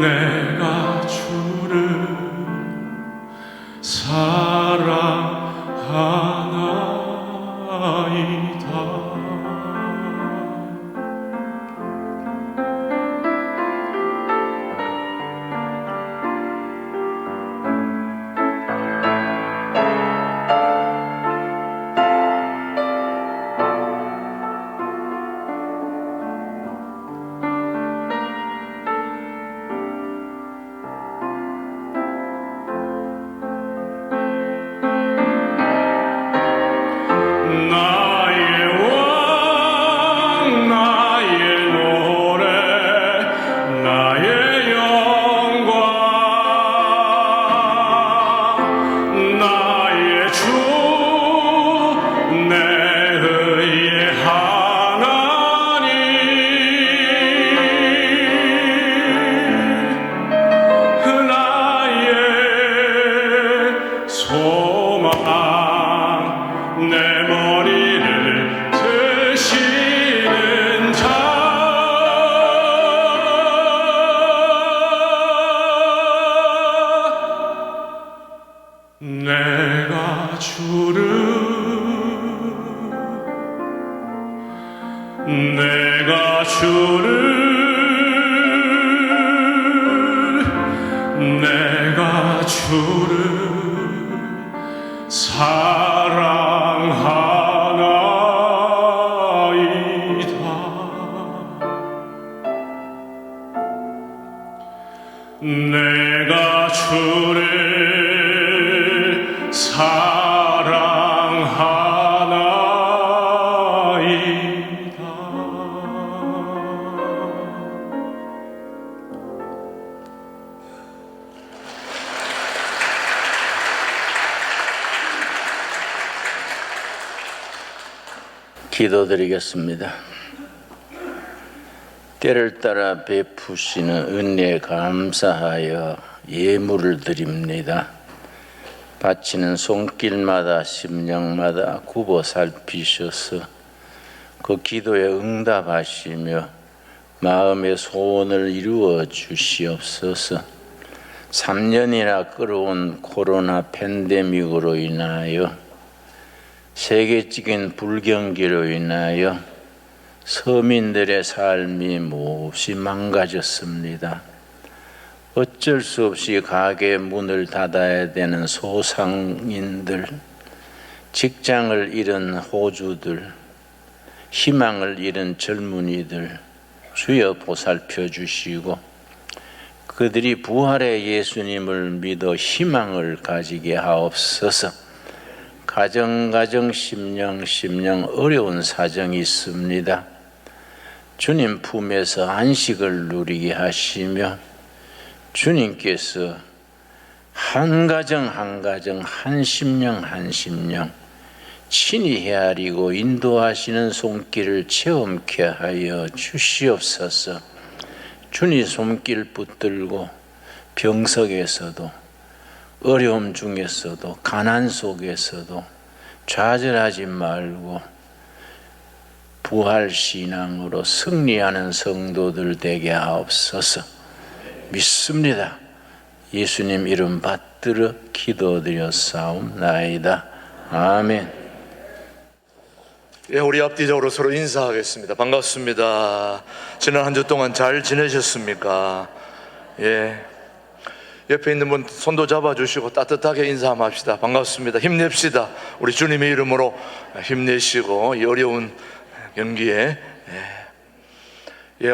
내가 주를 사랑하나이다. 소망 내 머리를 드시는 자 내가 주를 사랑하나이다. 내가 주를 기도드리겠습니다. 때를 따라 베푸시는 은혜에 감사하여 예물을 드립니다. 바치는 손길마다 심령마다 굽어 살피셔서 그 기도에 응답하시며 마음의 소원을 이루어 주시옵소서. 3년이나 끌어온 코로나 팬데믹으로 인하여 세계적인 불경기로 인하여 서민들의 삶이 몹시 망가졌습니다. 어쩔 수 없이 가게 문을 닫아야 되는 소상인들, 직장을 잃은 호주들, 희망을 잃은 젊은이들 주여 보살펴 주시고 그들이 부활의 예수님을 믿어 희망을 가지게 하옵소서. 가정 심령 어려운 사정이 있습니다. 주님 품에서 안식을 누리게 하시며 주님께서 한 가정 한 심령 친히 헤아리고 인도하시는 손길을 체험케 하여 주시옵소서. 주님 손길 붙들고 병석에서도 어려움 중에서도 가난 속에서도 좌절하지 말고 부활신앙으로 승리하는 성도들 되게 하옵소서. 믿습니다. 예수님 이름 받들어 기도드렸사옵나이다. 아멘. 예, 우리 앞뒤적으로 서로 인사하겠습니다. 반갑습니다. 지난 한 주 동안 잘 지내셨습니까? 예. 옆에 있는 분 손도 잡아주시고 따뜻하게 인사 한번 합시다. 반갑습니다. 힘냅시다. 우리 주님의 이름으로 힘내시고 이 어려운 경기에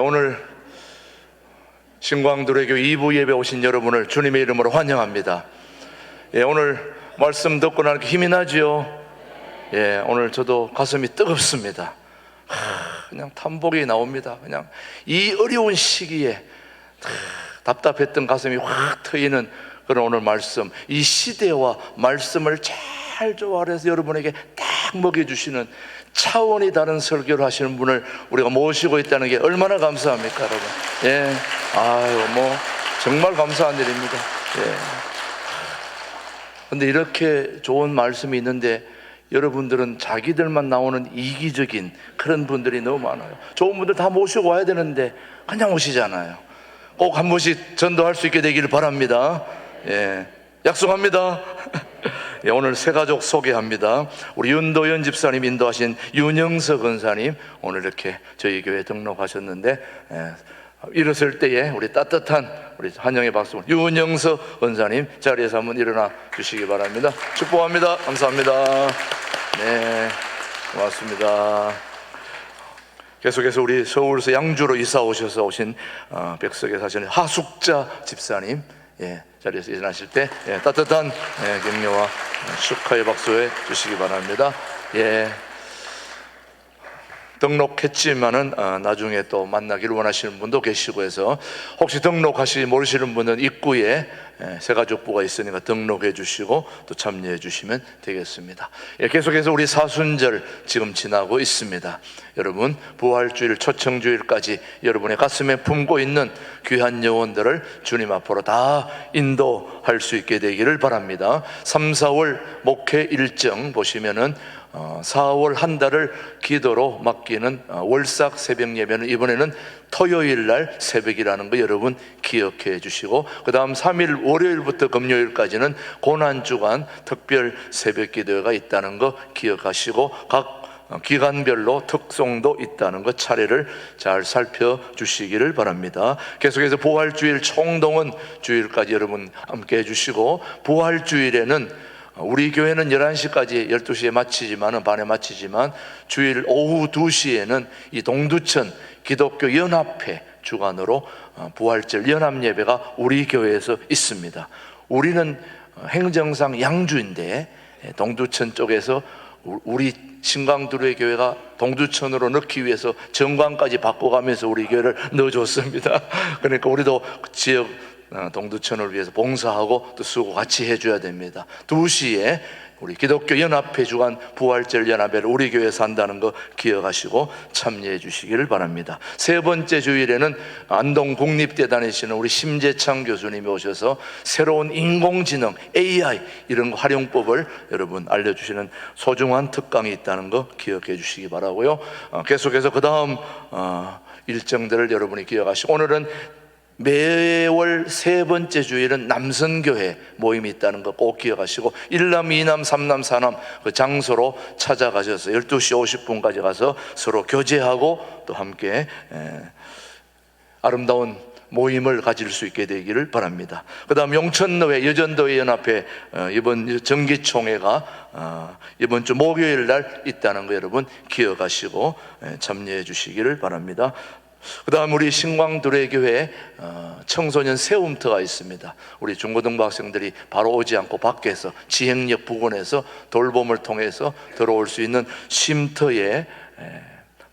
오늘 신광두레교 2부 예배 오신 여러분을 주님의 이름으로 환영합니다. 오늘 말씀 듣고 나니까 힘이 나지요? 오늘 저도 가슴이 뜨겁습니다. 그냥 탐복이 나옵니다. 그냥 이 어려운 시기에 답답했던 가슴이 확 트이는 그런 오늘 말씀, 이 시대와 말씀을 잘 조화해서 여러분에게 딱 먹여주시는 차원이 다른 설교를 하시는 분을 우리가 모시고 있다는 게 얼마나 감사합니까, 여러분? 정말 감사한 일입니다. 근데 이렇게 좋은 말씀이 있는데 여러분들은 자기들만 나오는 이기적인 그런 분들이 너무 많아요. 좋은 분들 다 모시고 와야 되는데 그냥 오시잖아요. 꼭 한 번씩 전도할 수 있게 되기를 바랍니다. 약속합니다. 오늘 새 가족 소개합니다. 우리 윤도현 집사님 인도하신 윤영석 권사님 오늘 이렇게 저희 교회에 등록하셨는데 일어설 때에 우리 따뜻한 우리 환영의 박수. 윤영석 권사님 자리에서 한번 일어나 주시기 바랍니다. 축복합니다. 감사합니다. 네, 고맙습니다. 계속해서 우리 서울에서 양주로 이사 오셔서 오신 백석에 사시는 하숙자 집사님 자리에서 일어나실 때 따뜻한 격려와 축하의 박수해 주시기 바랍니다. 등록했지만은 나중에 또 만나기를 원하시는 분도 계시고 해서 혹시 등록하시지 모르시는 분은 입구에 새가족부가 있으니까 등록해 주시고 또 참여해 주시면 되겠습니다. 계속해서 우리 사순절 지금 지나고 있습니다. 여러분, 부활주일, 초청주일까지 여러분의 가슴에 품고 있는 귀한 영혼들을 주님 앞으로 다 인도할 수 있게 되기를 바랍니다. 3, 4월 목회 일정 보시면은 4월 한 달을 기도로 맡기는 월삭 새벽 예배는 이번에는 토요일 날 새벽이라는 거 여러분 기억해 주시고, 그 다음 3일 월요일부터 금요일까지는 고난주간 특별 새벽 기도가 있다는 거 기억하시고, 각 기간별로 특송도 있다는 것 차례를 잘 살펴주시기를 바랍니다. 계속해서 부활주일 총동원 주일까지 여러분 함께 해주시고, 부활주일에는 우리 교회는 11시까지 12시에 마치지만 반에 마치지만 주일 오후 2시에는 이 동두천 기독교 연합회 주관으로 부활절 연합예배가 우리 교회에서 있습니다. 우리는 행정상 양주인데 동두천 쪽에서 우리 신광두루의 교회가 동두천으로 넣기 위해서 정관까지 바꿔가면서 우리 교회를 넣어줬습니다. 그러니까 우리도 지역 동두천을 위해서 봉사하고 또 수고 같이 해줘야 됩니다. 2시에 우리 기독교 연합회 주관 부활절 연합회를 우리 교회에서 한다는 거 기억하시고 참여해 주시기를 바랍니다. 세 번째 주일에는 안동 국립대단이시는 우리 심재창 교수님이 오셔서 새로운 인공지능 AI 이런 활용법을 여러분 알려주시는 소중한 특강이 있다는 거 기억해 주시기 바라고요. 계속해서 그 다음 일정들을 여러분이 기억하시고, 오늘은 매월 세 번째 주일은 남선교회 모임이 있다는 거 꼭 기억하시고, 1남, 2남, 3남, 4남 그 장소로 찾아가셔서 12시 50분까지 가서 서로 교제하고 또 함께 아름다운 모임을 가질 수 있게 되기를 바랍니다. 그 다음 용천노회 여전도회 연합회 이번 정기총회가 이번 주 목요일 날 있다는 거 여러분 기억하시고 참여해 주시기를 바랍니다. 그 다음 우리 신광두레교회 청소년 세움터가 있습니다. 우리 중고등부 학생들이 바로 오지 않고 밖에서 지행역 부근에서 돌봄을 통해서 들어올 수 있는 쉼터에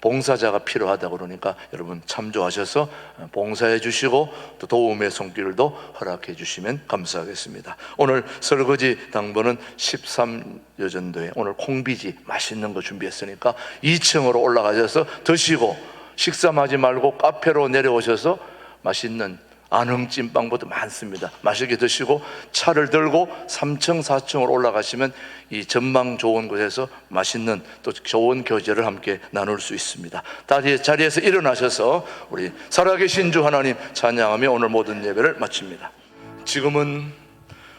봉사자가 필요하다고 그러니까 여러분 참조하셔서 봉사해 주시고 또 도움의 손길도 허락해 주시면 감사하겠습니다. 오늘 설거지 당번은 13여전도에 오늘 콩비지 맛있는 거 준비했으니까 2층으로 올라가셔서 드시고, 식사하지 말고 카페로 내려오셔서 맛있는 안흥찐빵보다 많습니다. 맛있게 드시고 차를 들고 3층 4층으로 올라가시면 이 전망 좋은 곳에서 맛있는 또 좋은 교제를 함께 나눌 수 있습니다. 다시 자리에서 일어나셔서 우리 살아계신 주 하나님 찬양하며 오늘 모든 예배를 마칩니다. 지금은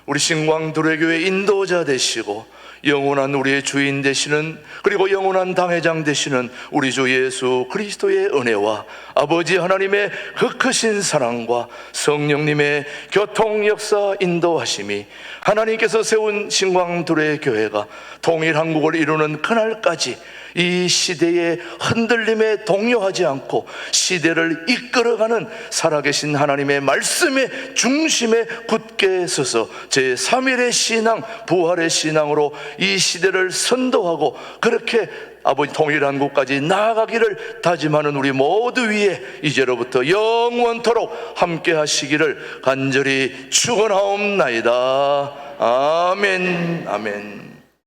우리 신광두레교회 인도자 되시고 영원한 우리의 주인 되시는, 그리고 영원한 당회장 되시는 우리 주 예수 그리스도의 은혜와 아버지 하나님의 그 크신 사랑과 성령님의 교통 역사 인도하심이 하나님께서 세운 신광두레 교회가 통일 한국을 이루는 그날까지 이 시대의 흔들림에 동요하지 않고 시대를 이끌어가는 살아계신 하나님의 말씀의 중심에 굳게 서서 제3일의 신앙, 부활의 신앙으로 이 시대를 선도하고 그렇게 아버지 통일한국까지 나아가기를 다짐하는 우리 모두 위에 이제로부터 영원토록 함께 하시기를 간절히 축원하옵나이다. 아멘. 아멘.